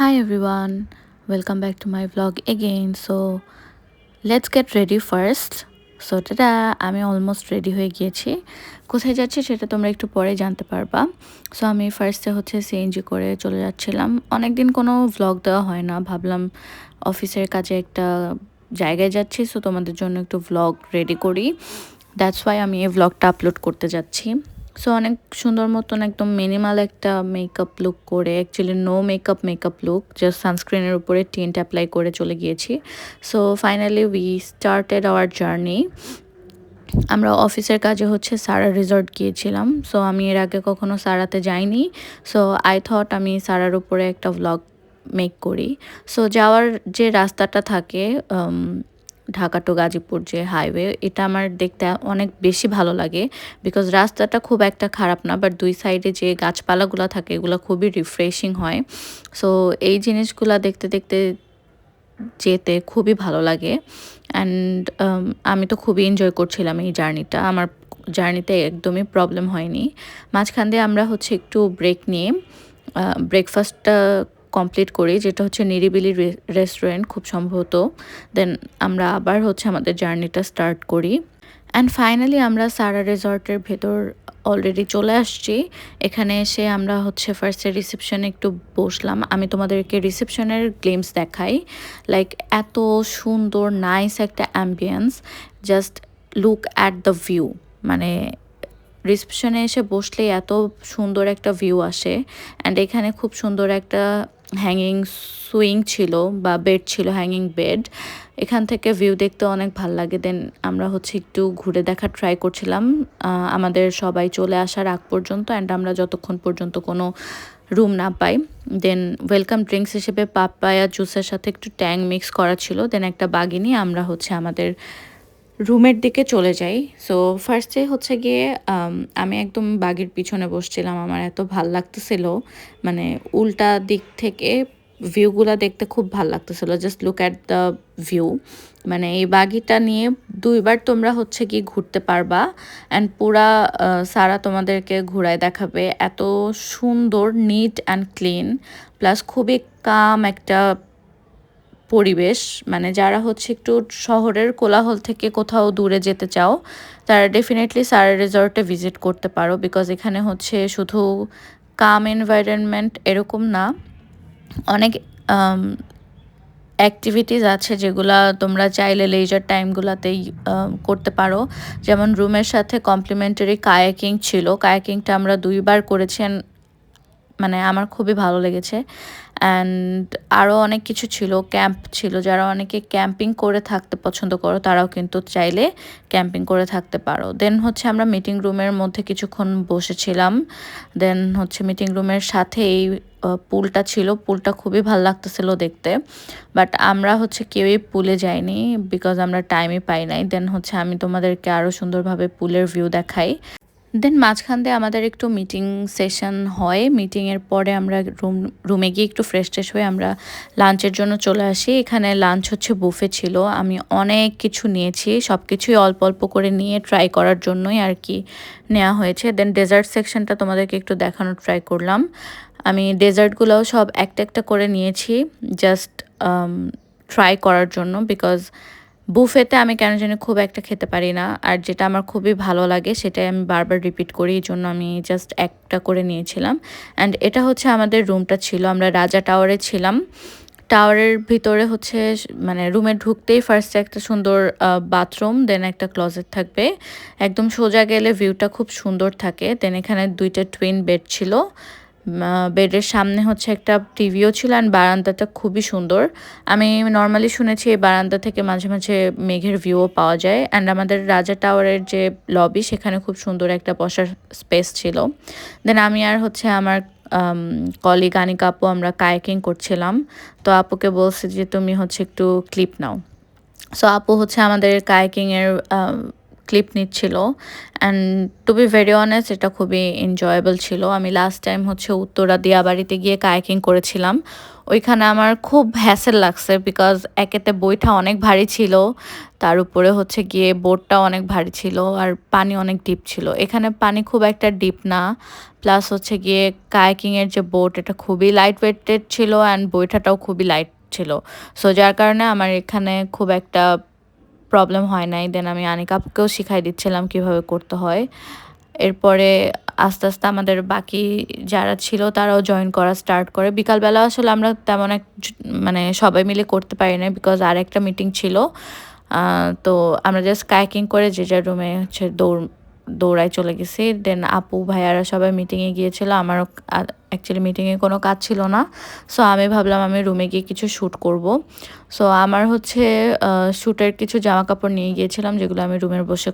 Hi everyone, welcome back to my vlog again. So let's get ready first. So টা আমি almost ready হয়ে গিয়েছি। কোথায় যাচ্ছি সেটা তোমরা একটু পরে জানতে পারবা। সো আমি ফার্স্টে হচ্ছে সিএনজি করে চলে যাচ্ছিলাম। অনেকদিন কোনো ভ্লগ দেওয়া হয় না, ভাবলাম অফিসের কাজে একটা জায়গায় যাচ্ছি, সো তোমাদের জন্য একটু ভ্লগ রেডি করি। দ্যাটস ওয়াই আমি এই ভ্লগটা আপলোড করতে যাচ্ছি। সো অনেক সুন্দর মতন একদম মিনিমাল একটা মেকআপ লুক করে, actually no makeup look, just সানস্ক্রিনের উপরে টিন্ট অ্যাপ্লাই করে চলে গিয়েছি। So finally we started our journey. আমরা অফিসের কাজে হচ্ছে সারা রিসর্ট গিয়েছিলাম। সো আমি এর আগে কখনো সারাতে যাইনি। সো আই থট আমি সারার উপরে একটা ভ্লগ মেক করি। সো যাওয়ার যে রাস্তাটা থাকে ঢাকা টু গাজীপুর যে হাইওয়ে, এটা আমার দেখতে অনেক বেশি ভালো লাগে। বিকজ রাস্তাটা খুব একটা খারাপ না, বাট দুই সাইডে যে গাছপালাগুলো থাকে এগুলো খুবই রিফ্রেশিং হয়। সো এই জিনিসগুলো দেখতে দেখতে যেতে খুবই ভালো লাগে। অ্যান্ড আমি তো খুবই এনজয় করছিলাম এই জার্নিটা। আমার জার্নিতে একদমই প্রবলেম হয়নি। মাঝখান দিয়ে আমরা হচ্ছে একটু ব্রেক নিয়ে ব্রেকফাস্টটা কমপ্লিট করি, যেটা হচ্ছে নিরিবিলি রেস্টুরেন্ট খুব সম্ভবত। দেন আমরা আবার হচ্ছে আমাদের জার্নিটা স্টার্ট করি। অ্যান্ড ফাইনালি আমরা সারা রিসর্টের ভেতর অলরেডি চলে আসছি। এখানে এসে আমরা হচ্ছে ফার্স্টে রিসেপশনে একটু বসলাম। আমি তোমাদেরকে রিসেপশনের গ্লিমস দেখাই। লাইক এত সুন্দর নাইস একটা ambience, just look at the view. মানে রিসেপশনে এসে বসলেই এত সুন্দর একটা ভিউ আসে। অ্যান্ড এখানে খুব সুন্দর একটা হ্যাঙ্গিং সুইং ছিল বা বেড ছিল, হ্যাঙ্গিং বেড। এখান থেকে ভিউ দেখতে অনেক ভাল লাগে। দেন আমরা হচ্ছে একটু ঘুরে দেখার ট্রাই করছিলাম আমাদের সবাই চলে আসার আগ পর্যন্ত, অ্যান্ড আমরা যতক্ষণ পর্যন্ত কোনো রুম না পাই। দেন ওয়েলকাম ড্রিঙ্কস হিসেবে পাপায়া জুসের সাথে একটু ট্যাং মিক্স করা ছিল। দেন একটা বাগি নিয়ে আমরা হচ্ছে আমাদের রুমের দিকে চলে যাই। সো ফার্স্টে হচ্ছে গিয়ে আমি একদম বাগির পিছনে বসছিলাম। আমার এত ভাল লাগতেছিল, মানে উল্টা দিক থেকে ভিউগুলা দেখতে খুব ভাল লাগতেছিল। Just look at the view. মানে এই বাগিটা নিয়ে দুইবার তোমরা হচ্ছে কি ঘুরতে পারবা। অ্যান্ড পুরা সারা তোমাদেরকে ঘুরায় দেখাবে। এত সুন্দর, নিট অ্যান্ড ক্লিন, প্লাস খুবই কাম একটা পরিবেশ। মানে যারা হচ্ছে একটু শহরের কোলাহল থেকে কোথাও দূরে যেতে চাও, তারা ডেফিনেটলি সারা রিসর্টে ভিজিট করতে পারো। বিকজ এখানে হচ্ছে শুধু কাম এনভায়রনমেন্ট এরকম না, অনেক অ্যাক্টিভিটিস আছে যেগুলা তোমরা চাইলে লেজার টাইমগুলোতেই করতে পারো। যেমন রুমের সাথে কমপ্লিমেন্টারি কায়াকিং ছিল। কায়াকিংটা আমরা দুইবার করেছি, মানে আমার খুবই ভালো লেগেছে। অ্যান্ড আরও অনেক কিছু ছিল, ক্যাম্প ছিল। যারা অনেকে ক্যাম্পিং করে থাকতে পছন্দ করো তারাও কিন্তু চাইলে ক্যাম্পিং করে থাকতে পারো। দেন হচ্ছে আমরা মিটিং রুমের মধ্যে কিছুক্ষণ বসেছিলাম। দেন হচ্ছে মিটিং রুমের সাথে এই পুলটা ছিল। পুলটা খুবই ভালো লাগতেছিল দেখতে, বাট আমরা হচ্ছে কেউই পুলে যাইনি বিকজ আমরা টাইমই পাই নাই। দেন হচ্ছে আমি তোমাদেরকে আরও সুন্দরভাবে পুলের ভিউ দেখাই। দেন মাঝখান দিয়ে আমাদের একটু মিটিং সেশন হয়। মিটিংয়ের পরে আমরা রুমে গিয়ে একটু ফ্রেশ ট্রেশ হয়ে আমরা লাঞ্চের জন্য চলে আসি। এখানে লাঞ্চ হচ্ছে বুফে ছিল। আমি অনেক কিছু নিয়েছি, সব কিছুই অল্প অল্প করে নিয়ে ট্রাই করার জন্যই আর কি নেওয়া হয়েছে। দেন ডেজার্ট সেকশনটা তোমাদেরকে একটু দেখানোর ট্রাই করলাম। আমি ডেজার্টগুলোও সব একটা একটা করে নিয়েছি, জাস্ট ট্রাই করার জন্য। বিকজ বুফেতে আমি কেন জানি খুব একটা খেতে পারি না, আর যেটা আমার খুবই ভালো লাগে সেটাই আমি বারবার রিপিট করি। এই জন্য আমি জাস্ট একটা করে নিয়েছিলাম। অ্যান্ড এটা হচ্ছে আমাদের রুমটা ছিল। আমরা রাজা টাওয়ারে ছিলাম। টাওয়ারের ভিতরে হচ্ছে মানে রুমে ঢুকতেই ফার্স্টে একটা সুন্দর বাথরুম, দেন একটা ক্লোজেট থাকবে। একদম সোজা গেলে ভিউটা খুব সুন্দর থাকে। দেন এখানে দুইটা টুইন বেড ছিল। বেডের সামনে হচ্ছে একটা টিভিও ছিল। অ্যান্ড বারান্দাটা খুবই সুন্দর। আমি নর্মালি শুনেছি এই বারান্দা থেকে মাঝে মাঝে মেঘের ভিউও পাওয়া যায়। অ্যান্ড আমাদের রাজা টাওয়ারের যে লবি, সেখানে খুব সুন্দর একটা বসার স্পেস ছিল। দেন আমি আর হচ্ছে আমার কলিগ আনিকা আপু আমরা কায়াকিং করছিলাম। তো আপুকে বলছি যে তুমি হচ্ছে একটু ক্লিপ নাও। সো আপু হচ্ছে আমাদের কায়াকিংয়ের ক্লিপ নিচ্ছিল। And to be very honest এটা খুবই এনজয়েবল ছিল। আমি লাস্ট টাইম হচ্ছে উত্তরা দিয়াবাড়িতে গিয়ে কায়াকিং করেছিলাম। ওইখানে আমার খুব হ্যাসেল লাগছে বিকজ একেতে বইটা অনেক ভারী ছিল, তার উপরে হচ্ছে গিয়ে বোটটা অনেক ভারী ছিল আর পানি অনেক ডিপ ছিল। এখানে পানি খুব একটা ডিপ না, প্লাস হচ্ছে গিয়ে কায়াকিংয়ের যে বোট এটা খুবই লাইট ওয়েটেড ছিল অ্যান্ড বইটাটাও খুবই লাইট ছিল। সো যার কারণে আমার এখানে খুব একটা প্রবলেম হয় নাই। দেন আমি আনিকা আপুকেও শিখাই দিচ্ছিলাম কিভাবে করতে হয়। এরপরে আস্তে আস্তে আমাদের বাকি যারা ছিল তারাও জয়েন করা স্টার্ট করে। বিকালবেলা আসলে আমরা তেমন মানে সবাই মিলে করতে পারি না বিকজ আর একটা মিটিং ছিল। তো আমরা জাস্ট কায়াকিং করে যে যার রুমে হচ্ছে দৌড়ায় চলে গেছি। দেন আপু ভাইয়ারা সবাই মিটিংয়ে গিয়েছিল, আমারও অ্যাকচুয়ালি মিটিংয়ে কোনো কাজ ছিল না। সো আমি ভাবলাম আমি রুমে গিয়ে কিছু শ্যুট করব। সো আমার হচ্ছে শ্যুটের কিছু জামা কাপড় নিয়ে গিয়েছিলাম যেগুলো আমি রুমের বসে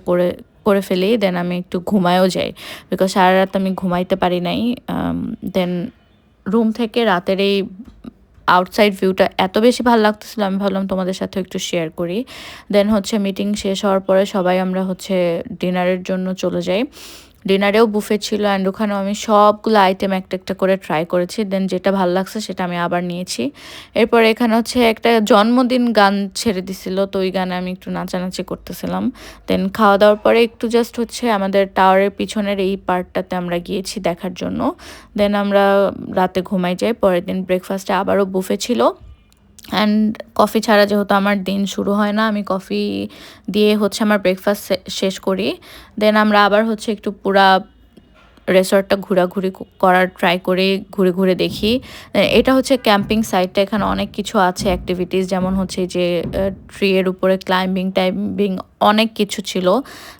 করে ফেলি। দেন আমি একটু ঘুমায়ও যাই বিকজ সারা রাত আমি ঘুমাইতে পারি নাই। দেন রুম থেকে রাতের এই আউটসাইড ভিউটা এত বেশি ভালো লাগতেছিল, আমি ভাবলাম তোমাদের সাথে একটু শেয়ার করি। দেন হচ্ছে মিটিং শেষ হওয়ার পরে সবাই আমরা হচ্ছে ডিনারের জন্য চলে যাই। ডিনারেও বুফে ছিল অ্যান্ড ওখানেও আমি সবগুলো আইটেম একটা একটা করে ট্রাই করেছি। দেন যেটা ভালো লাগছে সেটা আমি আবার নিয়েছি। এরপর এখানে হচ্ছে একটা জন্মদিন গান ছেড়ে দিছিল, তো ওই গানে আমি একটু নাচানাচি করতেছিলাম। দেন খাওয়া দাওয়ার পরে একটু জাস্ট হচ্ছে আমাদের টাওয়ারের পিছনের এই পার্টটাতে আমরা গিয়েছি দেখার জন্য। দেন আমরা রাতে ঘুমাই যাই। পরের দিন ব্রেকফাস্টে আবারও বুফে ছিল অ্যান্ড কফি ছাড়া যেহেতু আমার দিন শুরু হয় না, আমি কফি দিয়ে হচ্ছে আমার ব্রেকফাস্ট শেষ করি। দেন আমরা আবার হচ্ছে একটু পুরা রেসর্টটা ঘোরাঘুরি করার ট্রাই করে ঘুরে ঘুরে দেখি। এটা হচ্ছে ক্যাম্পিং সাইটটা, এখানে অনেক কিছু আছে অ্যাক্টিভিটিস, যেমন হচ্ছে যে ট্রিয়ের উপরে ক্লাইম্বিং টাইম্বিং অনেক কিছু ছিল।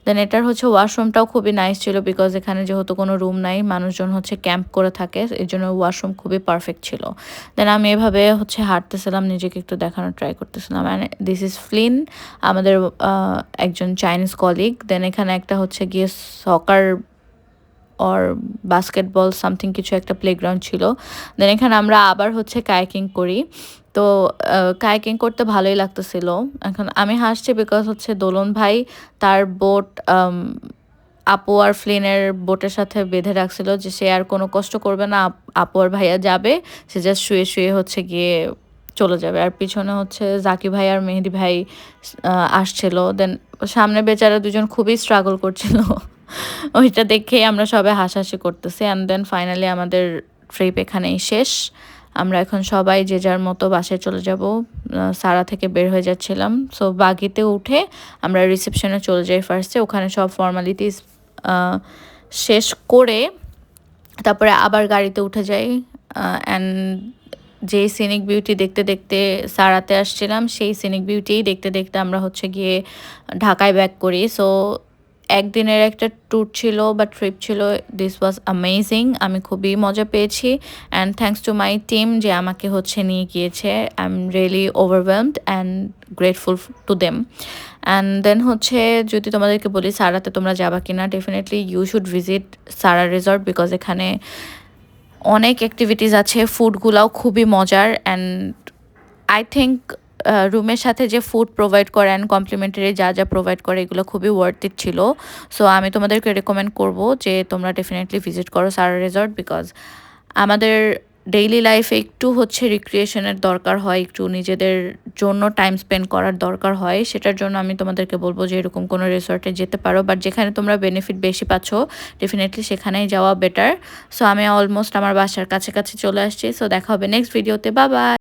দেন এটার হচ্ছে ওয়াশরুমটাও খুবই নাইস ছিল বিকজ এখানে যেহেতু কোনো রুম নাই, মানুষজন হচ্ছে ক্যাম্প করে থাকে, এই জন্য ওয়াশরুম খুবই পারফেক্ট ছিল। দেন আমি এভাবে হচ্ছে হাঁটতেছিলাম, নিজেকে একটু দেখানোর ট্রাই করতেছিলাম। অ্যান্ড দিস ইজ ফ্লিন, আমাদের একজন চাইনিজ কলিগ। দেন এখানে একটা হচ্ছে গিয়ে সকার অর বাস্কেটবল সামথিং কিছু একটা প্লেগ্রাউন্ড ছিল। দেন এখানে আমরা আবার হচ্ছে কায়াকিং করি। তো কায়াকিং করতে ভালোই লাগতেছিল। এখন আমি হাসছি বিকজ হচ্ছে দোলন ভাই তার বোট আপু আর ফ্লিনের বোটের সাথে বেঁধে রাখছিল যে সে আর কোনো কষ্ট করবে না, আপু আর ভাইয়া যাবে, সে জাস্ট শুয়ে শুয়ে হচ্ছে গিয়ে চলে যাবে। আর পিছনে হচ্ছে জাকি ভাই আর মেহেদি ভাই আসছিল। দেন সামনে বেচারা দুজন খুবই স্ট্রাগল করছিল। ওইটা দেখেই আমরা সবাই হাসাহাসি করতেছি। অ্যান্ড দেন ফাইনালি আমাদের ট্রিপ এখানেই শেষ। আমরা এখন সবাই যে যার মতো বাসায় চলে যাব। সারা থেকে বের হয়ে যাচ্ছিলাম, সো বাগিতে উঠে আমরা রিসেপশনে চলে যাই ফার্স্টে। ওখানে সব ফর্মালিটিস শেষ করে তারপরে আবার গাড়িতে উঠে যাই। অ্যান্ড যে সিনিক বিউটি দেখতে দেখতে সারাতে আসছিলাম, সেই সিনিক বিউটিই দেখতে দেখতে আমরা হচ্ছে গিয়ে ঢাকায় ব্যাক করি। সো একদিনের একটা ট্যুর ছিল বা ট্রিপ ছিল, দিস ওয়াজ অ্যামেজিং। আমি খুবই মজা পেয়েছি and thanks to my team যে আমাকে হচ্ছে নিয়ে গিয়েছে। I am really overwhelmed and grateful to them. And then হচ্ছে যদি তোমাদেরকে বলি সারাতে তোমরা যাবা কিনা, definitely you should visit Sara resort because এখানে অনেক অ্যাক্টিভিটিস আছে, ফুডগুলাও খুবই মজার। অ্যান্ড আই থিঙ্ক রুমের সাথে যে ফুড প্রোভাইড করে অ্যান্ড কমপ্লিমেন্টারি যা যা প্রোভাইড করে এগুলো খুবই ওয়ার্থ ইট ছিল। সো আমি তোমাদেরকে রেকমেন্ড করব যে তোমরা ডেফিনেটলি ভিজিট করো সারা রিসর্ট বিকজ আমাদের ডেইলি লাইফে একটু হচ্ছে রিক্রিয়েশনের দরকার হয়, একটু নিজেদের জন্য টাইম স্পেন্ড করার দরকার হয়। সেটার জন্য আমি তোমাদেরকে বলবো যে এরকম কোনো রিসর্টে যেতে পারো, বাট যেখানে তোমরা বেনিফিট বেশি পাচ্ছ ডেফিনেটলি সেখানেই যাওয়া বেটার। সো আমি অলমোস্ট আমার বাসার কাছাকাছি চলে আসছি। সো দেখা হবে নেক্সট ভিডিওতে, বাই বাই।